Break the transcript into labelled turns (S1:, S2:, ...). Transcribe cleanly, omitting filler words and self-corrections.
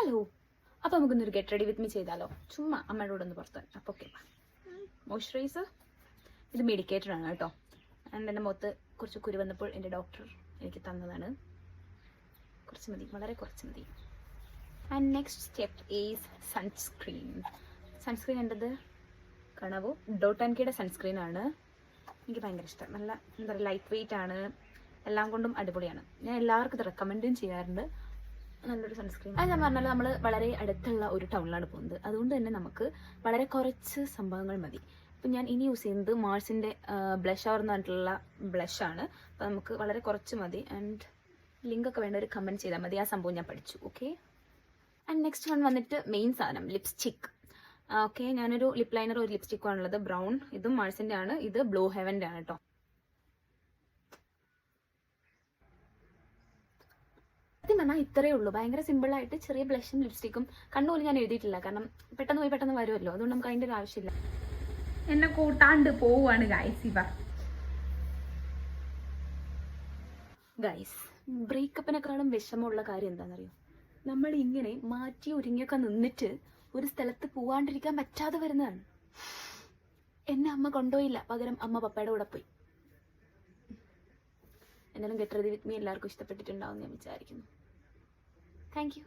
S1: Hello, അപ്പോൾ നമുക്കൊന്നൊരു get ready with me ചെയ്താലോ? ചുമ്മാ അമ്മയുടെ കൂടെ ഒന്ന് പുറത്ത്. അപ്പോൾ ഓക്കെ, മോയ്സ്ചറൈസർ ഇത് മെഡിക്കേറ്റഡ് ആണ് കേട്ടോ. ആൻഡ് എൻ്റെ മുഖത്ത് കുറച്ച് കുരു വന്നപ്പോൾ എൻ്റെ ഡോക്ടർ എനിക്ക് തന്നതാണ്. കുറച്ച് മതി, വളരെ കുറച്ച് മതി. And next step is sunscreen. Sunscreen എൻ്റെത് കണവോ ഡോട്ട്&കെയുടെ സൺസ്ക്രീൻ ആണ്. എനിക്ക് ഭയങ്കര ഇഷ്ടം. നല്ല എന്താ പറയുക, ലൈറ്റ് വെയിറ്റ് ആണ്, എല്ലാം കൊണ്ടും അടിപൊളിയാണ്. ഞാൻ എല്ലാവർക്കും ഇത് റെക്കമെൻഡും ചെയ്യാറുണ്ട്. നല്ലൊരു സൺസ്ക്രീൻ. അത് ഞാൻ പറഞ്ഞാൽ നമ്മൾ വളരെ അടുത്തുള്ള ഒരു ടൗണിലാണ് പോകുന്നത്. അതുകൊണ്ട് തന്നെ നമുക്ക് വളരെ കുറച്ച് സംഭവങ്ങൾ മതി. അപ്പം ഞാൻ ഇനി യൂസ് ചെയ്യുന്നത് മാർസിൻ്റെ ബ്ലഷ് എന്ന് പറഞ്ഞിട്ടുള്ള ബ്ലഷാണ്. അപ്പോൾ നമുക്ക് വളരെ കുറച്ച് മതി. ആൻഡ് ലിങ്കൊക്കെ വേണ്ട ഒരു കമൻറ്റ് ചെയ്താൽ മതി. ആ സംഭവം ഞാൻ പഠിച്ചു. ഓക്കെ. ആൻഡ് നെക്സ്റ്റ് വൺ വന്നിട്ട് മെയിൻ സാധനം ലിപ്സ്റ്റിക്ക്. ഓക്കെ, ഞാനൊരു ലിപ് ലൈനർ ഒരു ലിപ്സ്റ്റിക്കും ആണുള്ളത്, ബ്രൗൺ. ഇതും മാർസിൻ്റെ ആണ്. ഇത് ബ്ലൂ ഹെവൻ്റെ ആണ് കേട്ടോ. സത്യം പറഞ്ഞാൽ ഇത്രയേ ഉള്ളൂ. ഭയങ്കര സിമ്പിളായിട്ട് ചെറിയ ബ്ലഷും ലിപ്സ്റ്റിക്കും. കണ്ണുപോലും ഞാൻ എഴുതിയിട്ടില്ല, കാരണം പെട്ടെന്ന് പോയി പെട്ടെന്ന് വരുമല്ലോ. അതുകൊണ്ട് നമുക്ക് അതിൻ്റെ ഒരു ആവശ്യമില്ല. എന്നെ കൂട്ടാണ്ട് പോവുകയാണ് ഗൈസ് ഇവ. ഗൈസ്, ബ്രേക്കപ്പിനെക്കാളും വിഷമമുള്ള കാര്യം എന്താണെന്നറിയോ? നമ്മൾ ഇങ്ങനെ മാറ്റി ഒരുങ്ങിയൊക്കെ നിന്നിട്ട് ഒരു സ്ഥലത്ത് പോവാണ്ടിരിക്കാൻ പറ്റാതെ വരുന്നതാണ്. എന്നെ അമ്മ കൊണ്ടുപോയില്ല, പകരം അമ്മ പപ്പയുടെ കൂടെ പോയി. എന്നാലും ഗെറ്റ് റെഡി വിത്ത് മീ എല്ലാവർക്കും ഇഷ്ടപ്പെട്ടിട്ടുണ്ടാവും ഞാൻ വിചാരിക്കുന്നു. Thank you.